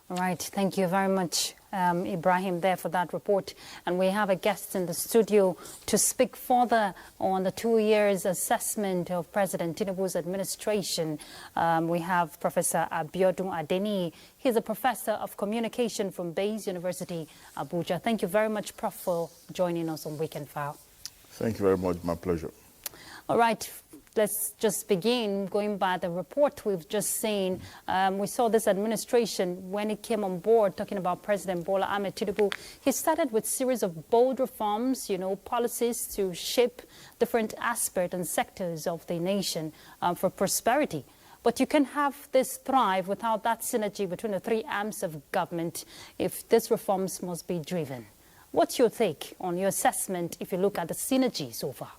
All right, thank you very much, Ibrahim, there for that report. And we have a guest in the studio to speak further on the 2 years assessment of President Tinubu's administration. We have Professor Abiodun Adeni. He's a professor of communication from Bayes University, Abuja. Thank you very much, Prof, for joining us on Weekend File. Thank you very much. My pleasure. All right. Let's just begin going by the report we've just seen. We saw this administration, when it came on board, talking about President Bola Ahmed Tinubu, he started with a series of bold reforms, policies to shape different aspects and sectors of the nation for prosperity. But you can have this thrive without that synergy between the three arms of government if these reforms must be driven. What's your take on your assessment if you look at the synergy so far?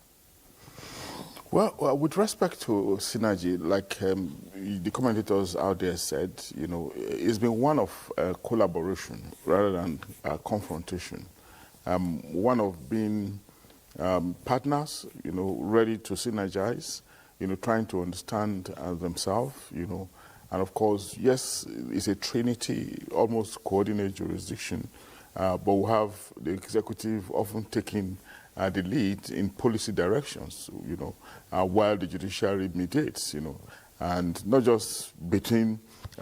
Well, with respect to synergy, like the commentators out there said, it's been one of collaboration rather than confrontation. One of being partners, ready to synergize, trying to understand themselves, and of course, yes, it's a trinity, almost coordinated jurisdiction, but we have the executive often taking the lead in policy directions, while the judiciary mediates, and not just between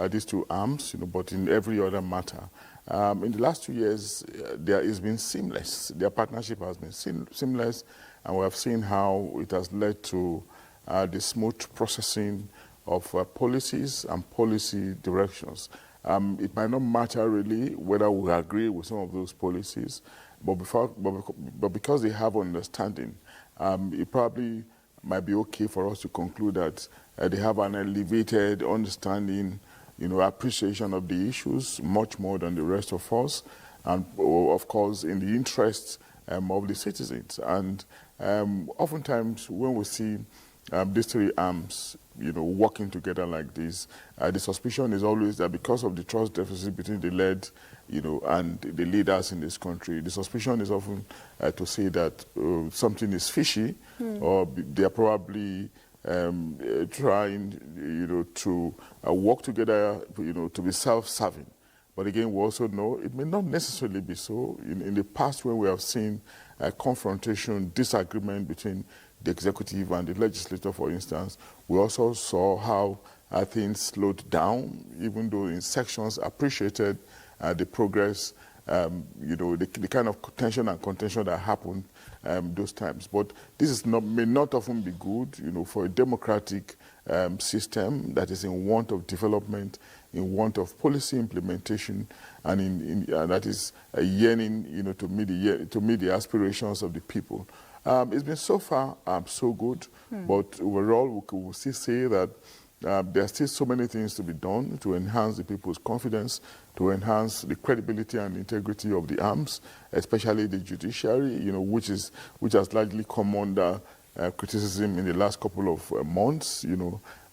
these two arms, but in every other matter. In the last 2 years, there has been seamless. Their partnership has been seamless, and we have seen how it has led to the smooth processing of policies and policy directions. It might not matter really whether we agree with some of those policies, but because they have understanding, it probably might be okay for us to conclude that they have an elevated understanding, appreciation of the issues much more than the rest of us, and of course in the interests of the citizens. And oftentimes when we see these three arms, working together like this, the suspicion is always that because of the trust deficit between the led, and the leaders in this country, the suspicion is often to say that something is fishy, or they are probably trying, to work together, to be self-serving. But again, we also know it may not necessarily be so. In the past, when we have seen confrontation, disagreement between the executive and the legislature, for instance, we also saw how things slowed down, even though in sections appreciated the progress, the kind of tension and contention that happened those times. But this may not often be good, for a democratic system that is in want of development, in want of policy implementation, and that is yearning, to meet the aspirations of the people. It's been so far so good, but overall we will still say that there are still so many things to be done to enhance the people's confidence, to enhance the credibility and integrity of the arms, especially the judiciary, which has largely come under criticism in the last couple of months, in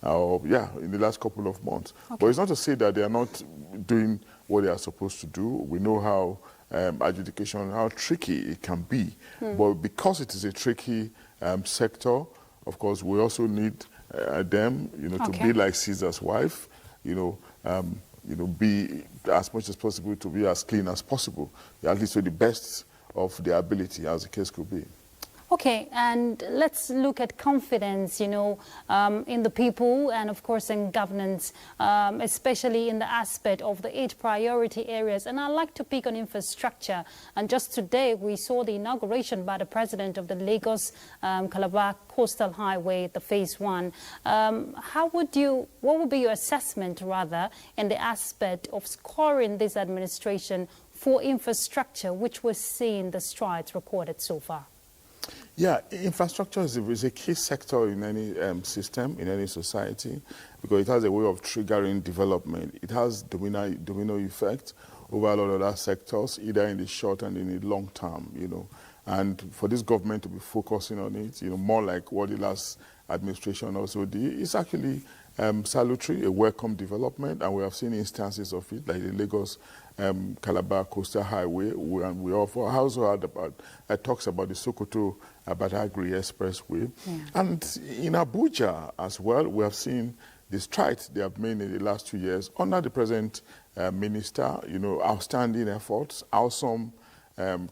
the last couple of months. Okay. But it's not to say that they are not doing what they are supposed to do. We know how adjudication, how tricky it can be. But because it is a tricky sector, of course, we also need them, to be like Caesar's wife, be as much as possible to be as clean as possible, at least to the best of their ability, as the case could be. Okay, and let's look at confidence, in the people and, of course, in governance, especially in the aspect of the 8 priority areas. And I'd like to pick on infrastructure. And just today, we saw the inauguration by the president of the Lagos-Calabar Coastal Highway, the Phase 1. What would be your assessment, rather, in the aspect of scoring this administration for infrastructure, which we're seeing the strides recorded so far? Yeah, infrastructure is a key sector in any system, in any society, because it has a way of triggering development. It has domino effect over a lot of other sectors, either in the short and in the long term, And for this government to be focusing on it, more like what the last administration also did, is actually salutary, a welcome development, and we have seen instances of it, like the Lagos-Calabar Coastal Highway, and we also heard about, talks about the Sokoto-Badagry Expressway. Yeah. And in Abuja as well, we have seen the strides they have made in the last 2 years under the present minister, outstanding efforts, awesome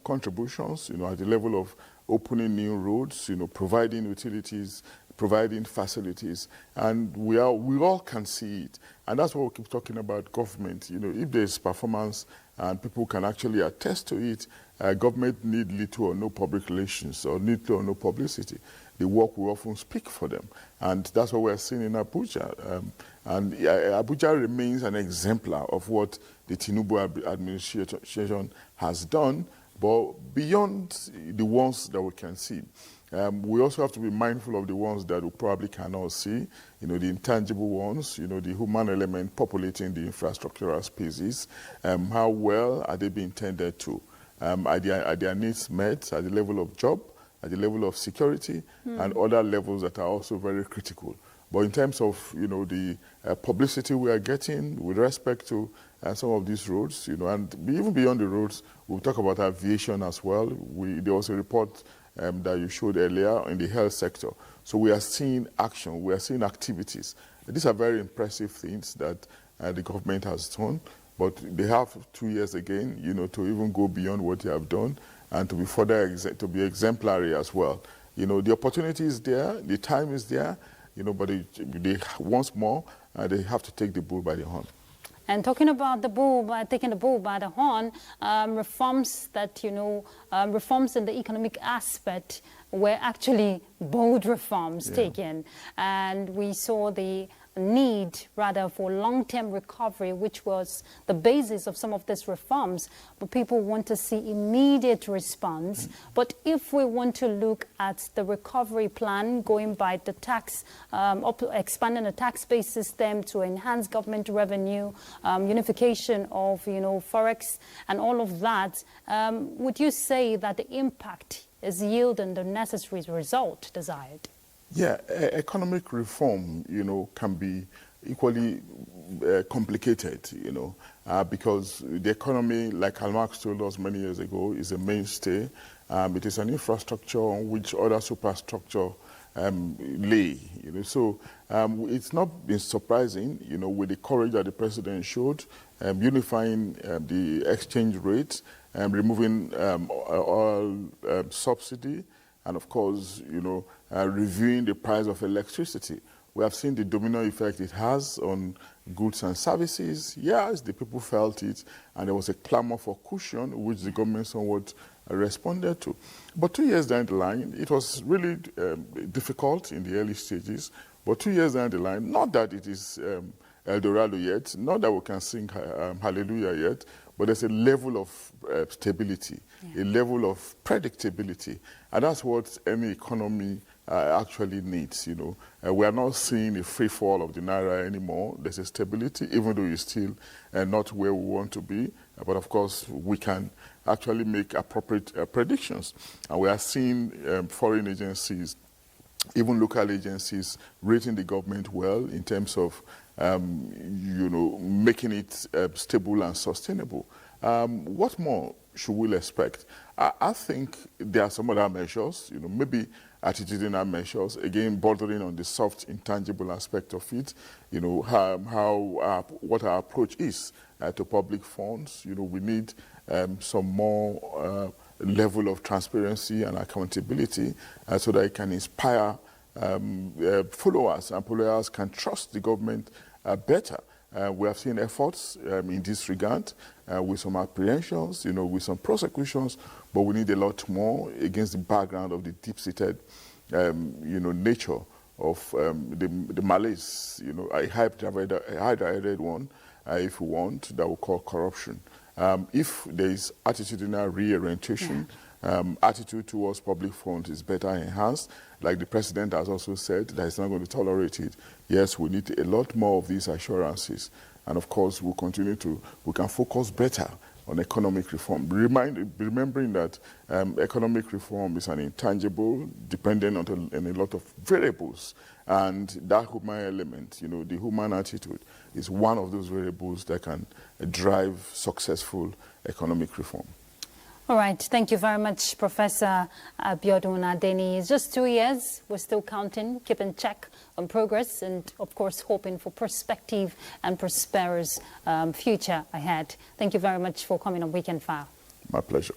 contributions, at the level of opening new roads, providing utilities, providing facilities, and we all can see it. And that's what we keep talking about government. If there's performance and people can actually attest to it, government need little or no public relations or little or no publicity. The work will often speak for them. And that's what we're seeing in Abuja. And Abuja remains an exemplar of what the Tinubu administration has done, but beyond the ones that we can see. We also have to be mindful of the ones that we probably cannot see, the intangible ones, the human element populating the infrastructural spaces. How well are they being tended to? Are their needs met at the level of job, at the level of security, and other levels that are also very critical? But in terms of, the publicity we are getting with respect to some of these roads, and even beyond the roads, we'll talk about aviation as well. There was a report that you showed earlier in the health sector. So we are seeing action, we are seeing activities. These are very impressive things that the government has done, but they have 2 years again, to even go beyond what they have done and to be further, to be exemplary as well. The opportunity is there, the time is there, but they once more, they have to take the bull by the horn. And talking about taking the bull by the horn, reforms that, reforms in the economic aspect were actually bold reforms taken. And we saw the need, rather, for long-term recovery, which was the basis of some of these reforms. But people want to see immediate response. But if we want to look at the recovery plan, going by the tax, expanding the tax-based system to enhance government revenue, unification of, forex, and all of that, would you say that the impact is yielding the necessary result desired? Yeah, economic reform, can be equally complicated, because the economy, like Karl Marx told us many years ago, is a mainstay. It is an infrastructure on which other superstructure lay. So it's not been surprising, with the courage that the president showed, unifying the exchange rate, removing oil subsidy, and of course, reviewing the price of electricity. We have seen the domino effect it has on goods and services. Yes, the people felt it, and there was a clamor for cushion, which the government somewhat responded to. But 2 years down the line, it was really difficult in the early stages, but 2 years down the line, not that it is El Dorado yet, not that we can sing hallelujah yet, but there's a level of stability, a level of predictability, and that's what any economy actually needs. We are not seeing a free fall of the naira anymore. There's a stability, even though it's still not where we want to be. But of course, we can actually make appropriate predictions, and we are seeing foreign agencies, even local agencies, rating the government well in terms of making it stable and sustainable. What more should we expect? I think there are some other measures, maybe attitudinal measures, again, bordering on the soft, intangible aspect of it, what our approach is to public funds. We need some more level of transparency and accountability so that it can inspire followers, and followers can trust the government better. We have seen efforts in this regard with some apprehensions, with some prosecutions, but we need a lot more against the background of the deep-seated, nature of the malaise, a high-headed one, if we want, that we call corruption. If there is attitudinal reorientation, attitude towards public funds is better enhanced, like the president has also said, that he's not going to tolerate it. Yes, we need a lot more of these assurances. And of course, we can focus better on economic reform. Remembering that economic reform is an intangible, dependent on a lot of variables. And that human element, the human attitude, is one of those variables that can drive successful economic reform. All right. Thank you very much, Professor Abiodun Adeni. It's just 2 years. We're still counting, keeping check on progress, and, of course, hoping for prospective and prosperous future ahead. Thank you very much for coming on Weekend File. My pleasure.